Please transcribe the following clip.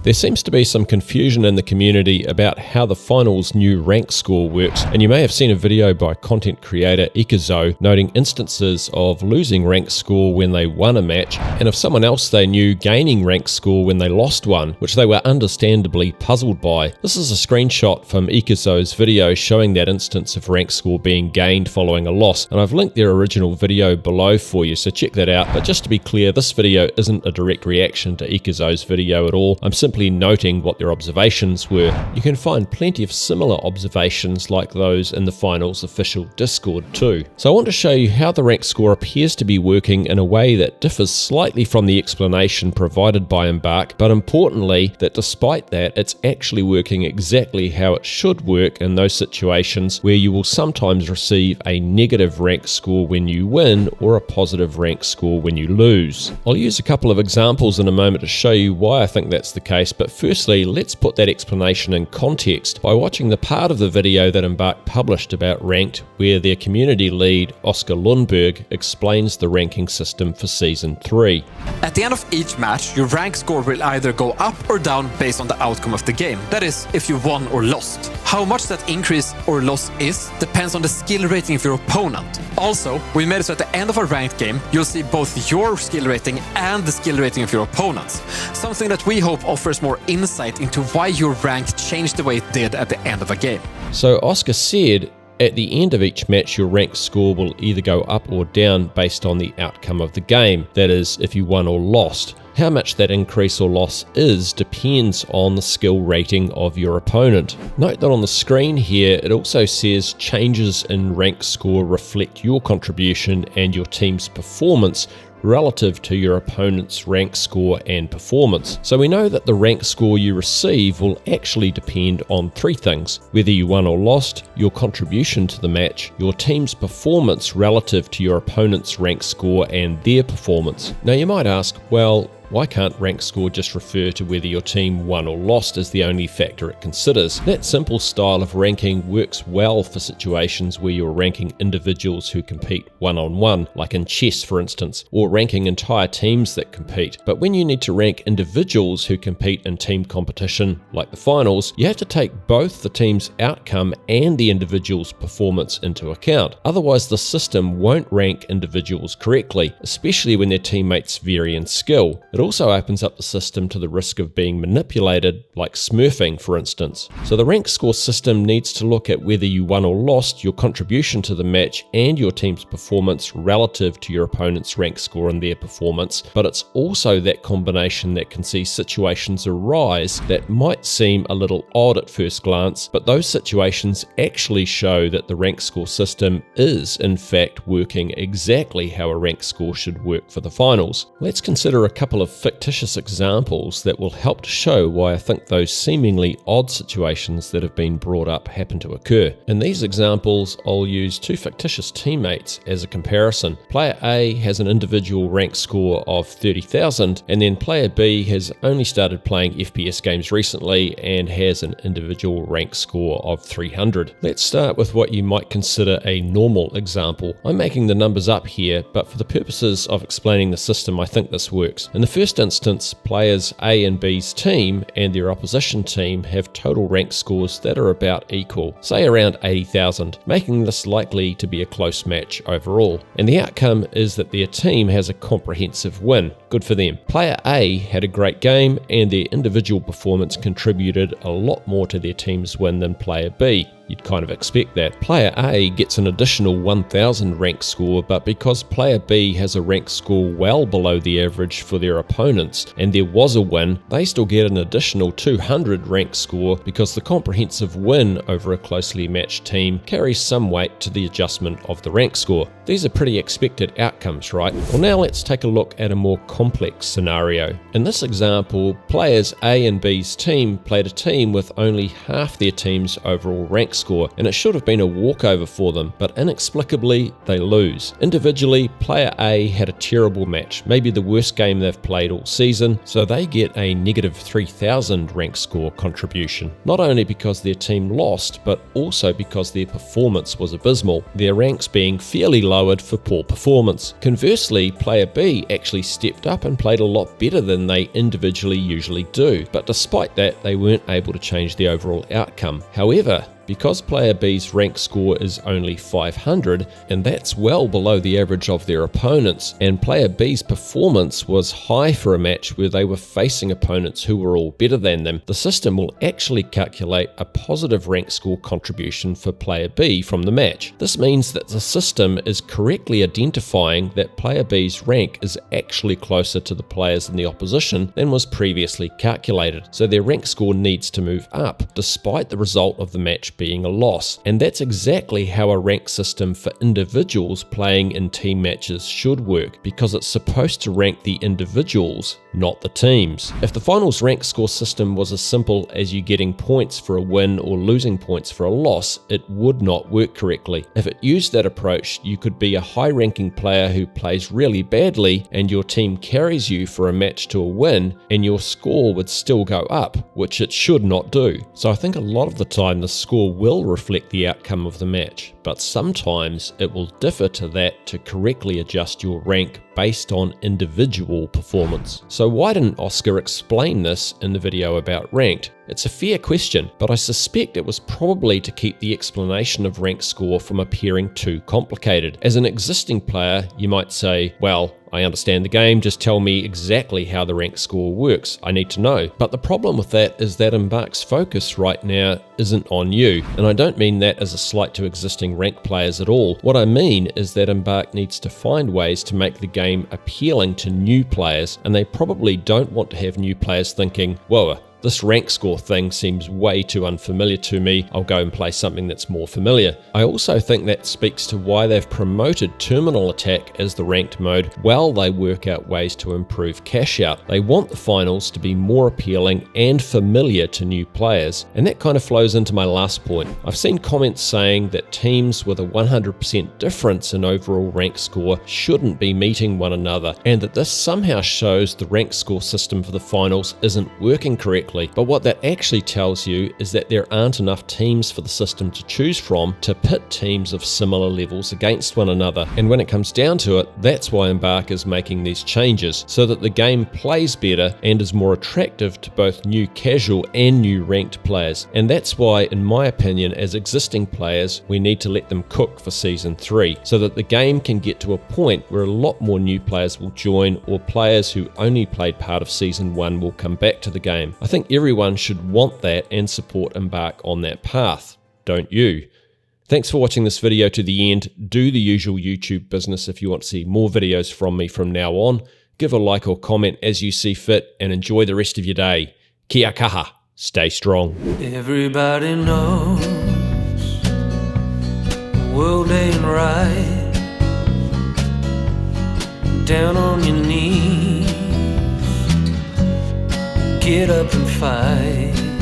There seems to be some confusion in the community about how the finals new rank score works, and you may have seen a video by content creator Ikazo noting instances of losing rank score when they won a match, and of someone else they knew gaining rank score when they lost one, which they were understandably puzzled by. This is a screenshot from Ikazo's video showing that instance of rank score being gained following a loss, and I've linked their original video below for you, so check that out. But just to be clear, this video isn't a direct reaction to Ikazo's video at all. I'm simply noting what their observations were. You can find plenty of similar observations like those in the finals official Discord too. So I want to show you how the rank score appears to be working in a way that differs slightly from the explanation provided by Embark, but importantly that despite that it's actually working exactly how it should work in those situations where you will sometimes receive a negative rank score when you win or a positive rank score when you lose. I'll use a couple of examples in a moment to show you why I think that's the case, but firstly let's put that explanation in context by watching the part of the video that Embark published about Ranked where their community lead Oscar Lundberg explains the ranking system for Season 3. At the end of each match, your rank score will either go up or down based on the outcome of the game. That is, if you won or lost. How much that increase or loss is depends on the skill rating of your opponent. Also, we made it so at the end of a ranked game, you'll see both your skill rating and the skill rating of your opponents. Something that we hope offers more insight into why your rank changed the way it did at the end of a game. So Oscar said, at the end of each match, your rank score will either go up or down based on the outcome of the game. That is, if you won or lost. How much that increase or loss is depends on the skill rating of your opponent. Note that on the screen here, it also says changes in rank score reflect your contribution and your team's performance relative to your opponent's rank score and performance. So we know that the rank score you receive will actually depend on three things: whether you won or lost, your contribution to the match, your team's performance relative to your opponent's rank score and their performance. Now you might ask, well, why can't rank score just refer to whether your team won or lost as the only factor it considers? That simple style of ranking works well for situations where you're ranking individuals who compete one-on-one, like in chess for instance, or ranking entire teams that compete. But when you need to rank individuals who compete in team competition, like the finals, you have to take both the team's outcome and the individual's performance into account. Otherwise, the system won't rank individuals correctly, especially when their teammates vary in skill. It also opens up the system to the risk of being manipulated, like smurfing for instance. So the rank score system needs to look at whether you won or lost, your contribution to the match and your team's performance relative to your opponent's rank score and their performance, but it's also that combination that can see situations arise that might seem a little odd at first glance, but those situations actually show that the rank score system is in fact working exactly how a rank score should work for the finals. Let's consider a couple of fictitious examples that will help to show why I think those seemingly odd situations that have been brought up happen to occur. In these examples, I'll use two fictitious teammates as a comparison. Player A has an individual rank score of 30,000, and then player B has only started playing FPS games recently and has an individual rank score of 300. Let's start with what you might consider a normal example. I'm making the numbers up here, but for the purposes of explaining the system, I think this works. In the first instance, players A and B's team and their opposition team have total rank scores that are about equal, say around 80,000, making this likely to be a close match overall. And the outcome is that their team has a comprehensive win. Good for them. Player A had a great game and their individual performance contributed a lot more to their team's win than player B. You'd kind of expect that. Player A gets an additional 1000 rank score, but because player B has a rank score well below the average for their opponents and there was a win, they still get an additional 200 rank score because the comprehensive win over a closely matched team carries some weight to the adjustment of the rank score. These are pretty expected outcomes, right? Well, now let's take a look at a more complex scenario. In this example, players A and B's team played a team with only half their team's overall rank rank score, and it should have been a walkover for them, but inexplicably they lose. Individually, player A had a terrible match, maybe the worst game they've played all season, so they get a negative 3000 rank score contribution. Not only because their team lost, but also because their performance was abysmal, their ranks being fairly lowered for poor performance. Conversely, player B actually stepped up and played a lot better than they individually usually do, but despite that, they weren't able to change the overall outcome. However, because player B's rank score is only 500, and that's well below the average of their opponents, and player B's performance was high for a match where they were facing opponents who were all better than them, the system will actually calculate a positive rank score contribution for player B from the match. This means that the system is correctly identifying that player B's rank is actually closer to the players in the opposition than was previously calculated, so their rank score needs to move up, despite the result of the match being a loss. And that's exactly how a rank system for individuals playing in team matches should work, because it's supposed to rank the individuals, not the teams. If the finals rank score system was as simple as you getting points for a win or losing points for a loss, it would not work correctly. If it used that approach, you could be a high-ranking player who plays really badly and your team carries you for a match to a win, and your score would still go up, which it should not do. So I think a lot of the time the score will reflect the outcome of the match, but sometimes it will differ to that to correctly adjust your rank based on individual performance. So why didn't Oscar explain this in the video about ranked? It's a fair question, but I suspect it was probably to keep the explanation of rank score from appearing too complicated. As an existing player, you might say, well, I understand the game, just tell me exactly how the rank score works, I need to know. But the problem with that is that Embark's focus right now isn't on you, and I don't mean that as a slight to existing ranked players at all. What I mean is that Embark needs to find ways to make the game appealing to new players, and they probably don't want to have new players thinking, whoa, this rank score thing seems way too unfamiliar to me, I'll go and play something that's more familiar. I also think that speaks to why they've promoted Terminal Attack as the ranked mode while they work out ways to improve cash out. They want the finals to be more appealing and familiar to new players, and that kind of flows into my last point. I've seen comments saying that teams with a 100% difference in overall rank score shouldn't be meeting one another, and that this somehow shows the rank score system for the finals isn't working correctly. But what that actually tells you is that there aren't enough teams for the system to choose from to pit teams of similar levels against one another. And when it comes down to it, that's why Embark is making these changes, so that the game plays better and is more attractive to both new casual and new ranked players. And that's why, in my opinion, as existing players, we need to let them cook for Season 3, so that the game can get to a point where a lot more new players will join, or players who only played part of Season 1 will come back to the game. I think everyone should want that and support Embark on that path, don't you? Thanks for watching this video to the end. Do the usual YouTube business if you want to see more videos from me from now on. Give a like or comment as you see fit, and enjoy the rest of your day. Kia kaha. Stay strong. Everybody knows the world ain't right. Down on your knees, get up and fight.